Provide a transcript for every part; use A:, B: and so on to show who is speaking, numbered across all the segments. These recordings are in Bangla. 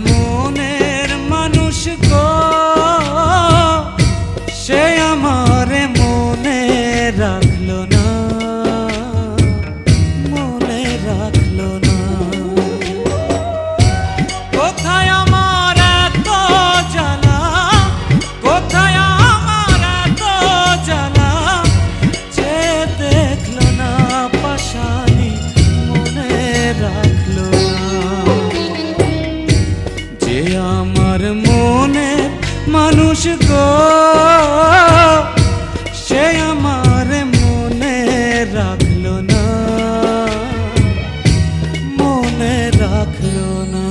A: মনের মানুষ গো, সে আমারে মনে রাখলো না, মনে রাখলো না। কোথায় আমার এত জ্বালা, কোথায় আমার এত জ্বালা, যে দেখলো না পাশানি মনে রাখলো না। যে আমার মনের মানুষ গো, সে আমার মনে রাখলো না, মনে রাখলো না।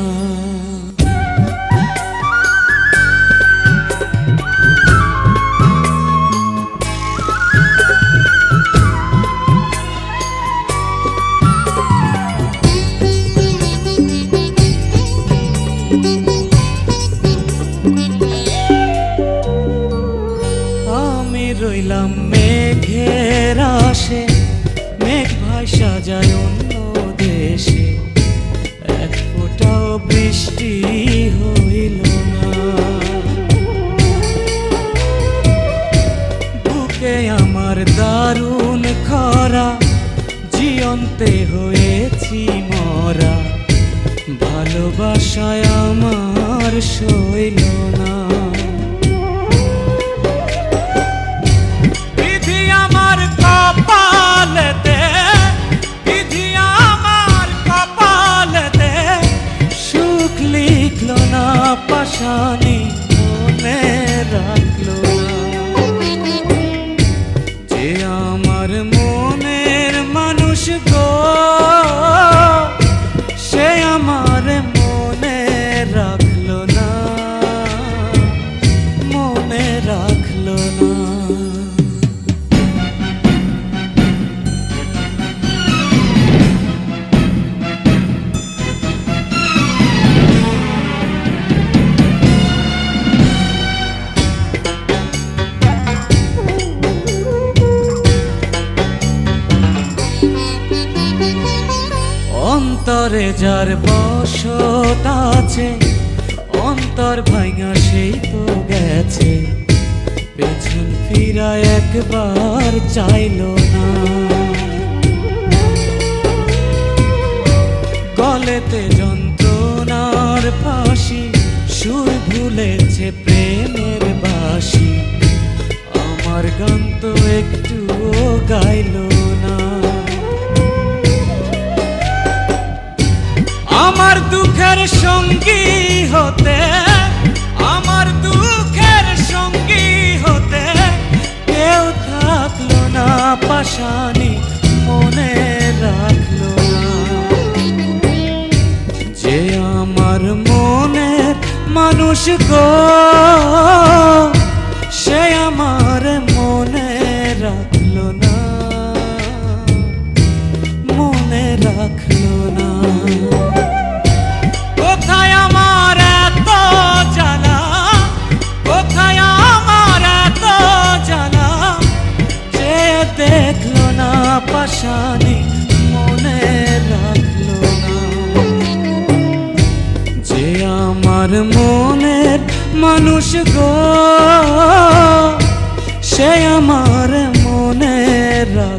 A: রইলাম মেঘের আশে, মেঘ ভাষা যায় অন্য দেশে, এক ফোঁটাও বৃষ্টি হইল না। বুকে আমার দারুণ খরা, জিয়ন্তে হয়েছি মরা, ভালোবাসায় আমার সইল না। পাশানি মনে রাখলো না। যে আমার মনের মানুষ গো, সে আমার মনে রাখলো না, মনে রাখলো না। অন্তরে যার বসত আছে, অন্তর ভাঙা সেই তো গেছে, পেছন ফিরা একবার চাইলো না। গলেতে যন্ত্রণার ফাঁসি, সুর ভুলেছে প্রেমের বাঁশি, আমার গান তো একটুও গাইলো না। আমার দুঃখের সঙ্গী হতে, আমার দুঃখের সঙ্গী হতে, কেউ থাকলো না পাশানি মনে রাখলো না। যে আমার মনের মানুষ গো, সে আমার মনে রাখলো না, মনে রাখলো না। কোথায় আমার এত জ্বালা, কোথায় আমার এত জ্বালা, যে দেখলো না পাশানি মনে রাখলো না। যে আমার মনের মানুষ গো, সে আমার মনে রাখলো